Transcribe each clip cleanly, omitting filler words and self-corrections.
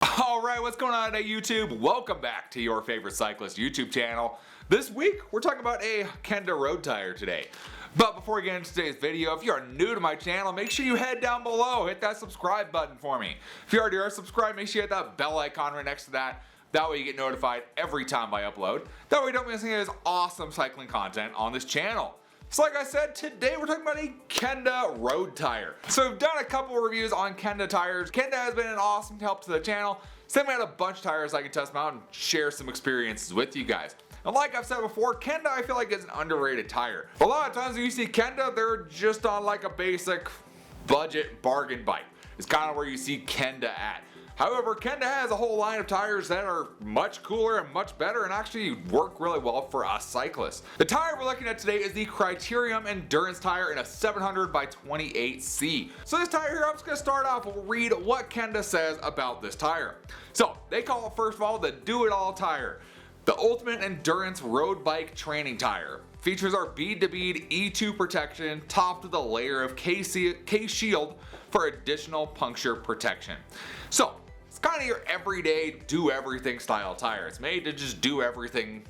Alright, what's going on today, YouTube? Welcome back to your favorite cyclist YouTube channel. This week, we're talking about a Kenda road tire today. But before we get into today's video, if you are new to my channel, make sure you head down below, hit that subscribe button for me. If you already are subscribed, make sure you hit that bell icon right next to that. That way you get notified every time I upload. That way you don't miss any of this awesome cycling content on this channel. So like I said, today we're talking about a Kenda road tire. So we've done a couple of reviews on Kenda tires. Kenda has been an awesome help to the channel. Sent me out a bunch of tires I can test them out and share some experiences with you guys. And like I've said before, Kenda I feel like is an underrated tire. A lot of times when you see Kenda, they're just on like a basic budget bargain bike. It's kind of where you see Kenda at. However, Kenda has a whole line of tires that are much cooler and much better and actually work really well for us cyclists. The tire we're looking at today is the Kriterium Endurance tire in a 700/28C. So this tire here, I'm just going to start off and read what Kenda says about this tire. So they call it, first of all, the do-it-all tire. The ultimate endurance road bike training tire. Features our bead-to-bead E2 protection topped with a layer of K-shield for additional puncture protection. So it's kind of your everyday do everything style tire. It's made to just do everything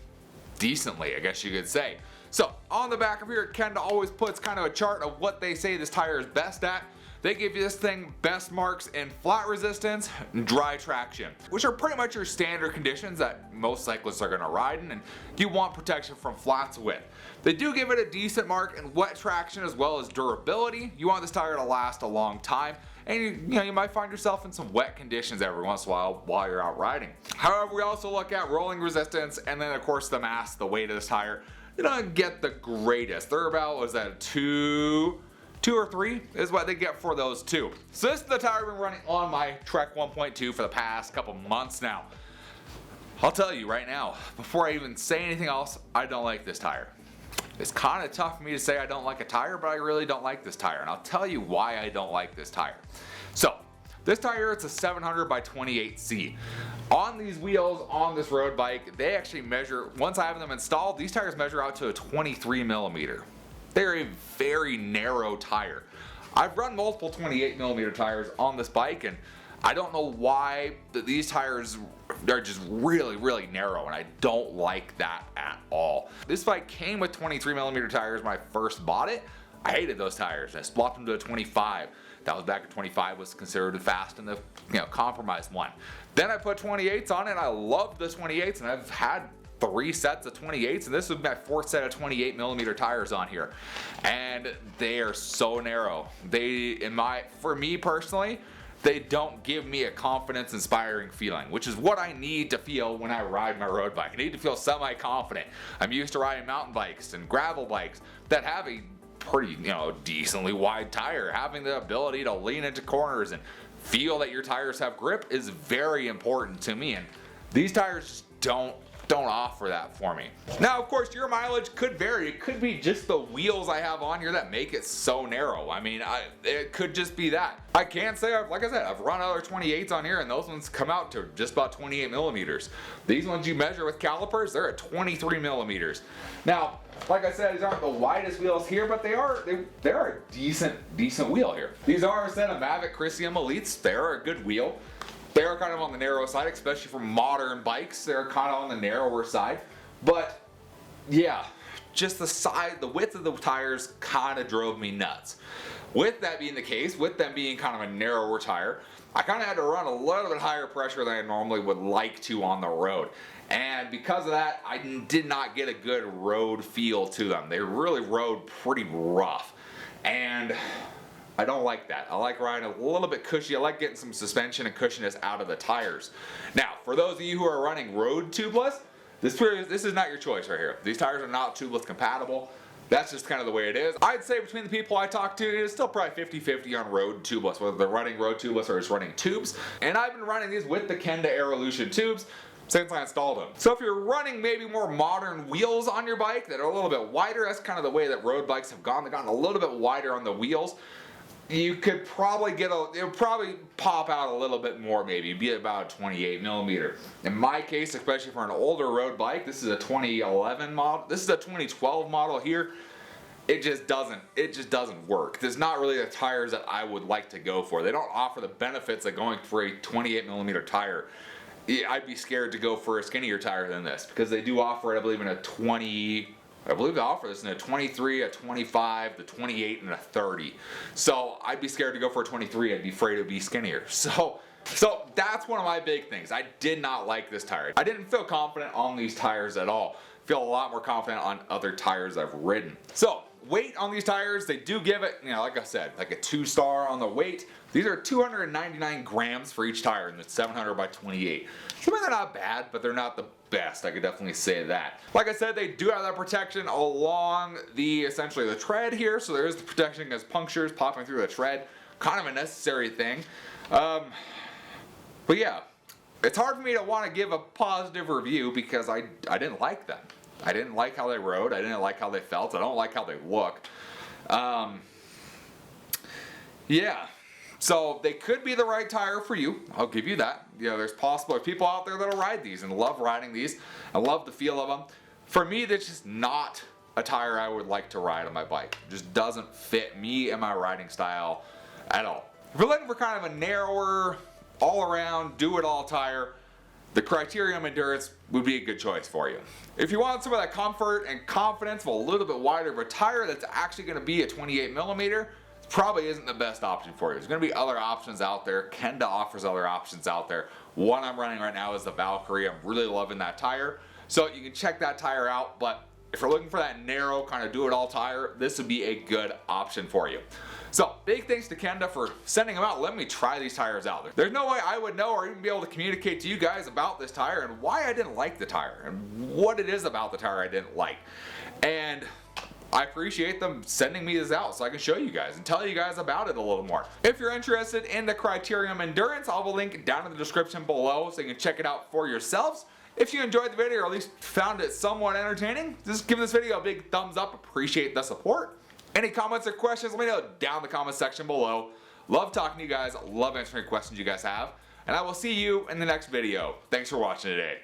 decently, I guess you could say. So on the back of here, Kenda always puts kind of a chart of what they say this tire is best at. They give you this thing best marks in flat resistance and dry traction, which are pretty much your standard conditions that most cyclists are going to ride in, and you want protection from flat to wet. They do give it a decent mark in wet traction as well as durability. You want this tire to last a long time, and you might find yourself in some wet conditions every once in a while you're out riding. However, we also look at rolling resistance and then of course the mass, the weight of this tire. They don't get the greatest. They're about, was that two or three is what they get for those two. So this is the tire I've been running on my Trek 1.2 for the past couple months now. I'll tell you right now, before I even say anything else, I don't like this tire. It's kind of tough for me to say I don't like a tire, but I really don't like this tire, and I'll tell you why I don't like this tire. So this tire, it's a 700/28C. On these wheels, on this road bike, they actually measure, once I have them installed, these tires measure out to a 23mm. They're a very narrow tire. I've run multiple 28mm tires on this bike, and I don't know why these tires are just really narrow, and I don't like that at all. This bike came with 23mm tires when I first bought it. I hated those tires. I swapped them to a 25. That was back when 25 was considered fast and the compromised one. Then I put 28s on it, and I loved the 28s, and I've had 3 sets of 28s, and this was my 4th set of 28mm tires on here, and they are so narrow. For me personally, they don't give me a confidence inspiring feeling, which is what I need to feel when I ride my road bike. I need to feel semi-confident. I'm used to riding mountain bikes and gravel bikes that have a pretty, decently wide tire. Having the ability to lean into corners and feel that your tires have grip is very important to me, and these tires just don't offer that for me. Now, of course, your mileage could vary. It could be just the wheels I have on here that make it so narrow. I mean, it could just be that. I can say, like I said, I've run other 28s on here, and those ones come out to just about 28mm. These ones you measure with calipers, they're at 23mm. Now, like I said, these aren't the widest wheels here, but they're a decent wheel here. These are a set of Kenda Kriterium Elites. They're a good wheel. They're kind of on the narrow side, especially for modern bikes. They're kind of on the narrower side. But yeah, just the width of the tires kind of drove me nuts. With that being the case, with them being kind of a narrower tire, I kind of had to run a little bit higher pressure than I normally would like to on the road. And because of that, I did not get a good road feel to them. They really rode pretty rough. And I don't like that. I like riding a little bit cushy. I like getting some suspension and cushiness out of the tires. Now, for those of you who are running road tubeless, this is not your choice right here. These tires are not tubeless compatible. That's just kind of the way it is. I'd say between the people I talk to, it is still probably 50-50 on road tubeless, whether they're running road tubeless or just running tubes. And I've been running these with the Kenda Aerolution tubes since I installed them. So if you're running maybe more modern wheels on your bike that are a little bit wider, that's kind of the way that road bikes have gone. They've gotten a little bit wider on the wheels. You could probably it would probably pop out a little bit more, maybe be about 28mm. In my case, especially for an older road bike, this is a 2011 model. This is a 2012 model here. it just doesn't work. There's not really the tires that I would like to go for. They don't offer the benefits of going for a 28mm tire. I'd be scared to go for a skinnier tire than this, because they do offer it, I believe, in a 20, I believe they offer this in a 23, a 25, the 28, and a 30. So I'd be scared to go for a 23. I'd be afraid it would be skinnier. So that's one of my big things. I did not like this tire. I didn't feel confident on these tires at all. I feel a lot more confident on other tires I've ridden. So weight on these tires, they do give it, like I said, like a 2-star on the weight. These are 299 grams for each tire, and it's 700 by 28. So they're not bad, but they're not the best. I could definitely say that. Like I said, they do have that protection along essentially the tread here. So there is the protection against punctures popping through the tread. Kind of a necessary thing. But yeah, it's hard for me to want to give a positive review because I didn't like them. I didn't like how they rode. I didn't like how they felt. I don't like how they look. Yeah. So they could be the right tire for you. I'll give you that. There's people out there that'll ride these and love riding these and love the feel of them. For me, that's just not a tire I would like to ride on my bike. It just doesn't fit me and my riding style at all. If you're looking for kind of a narrower, all-around, do-it-all tire, the Kriterium Endurance would be a good choice for you. If you want some of that comfort and confidence of a little bit wider of a tire that's actually going to be a 28mm, probably isn't the best option for you. There's going to be other options out there. Kenda offers other options out there. One I'm running right now is the Valkyrie. I'm really loving that tire. So you can check that tire out, but if you're looking for that narrow kind of do-it-all tire, this would be a good option for you. So big thanks to Kenda for sending them out. Let me try these tires out. There's no way I would know or even be able to communicate to you guys about this tire and why I didn't like the tire and what it is about the tire I didn't like. And I appreciate them sending me this out so I can show you guys and tell you guys about it a little more. If you're interested in the Kriterium Endurance, I'll have a link down in the description below so you can check it out for yourselves. If you enjoyed the video or at least found it somewhat entertaining, just give this video a big thumbs up. Appreciate the support. Any comments or questions, let me know down in the comment section below. Love talking to you guys. Love answering questions you guys have. And I will see you in the next video. Thanks for watching today.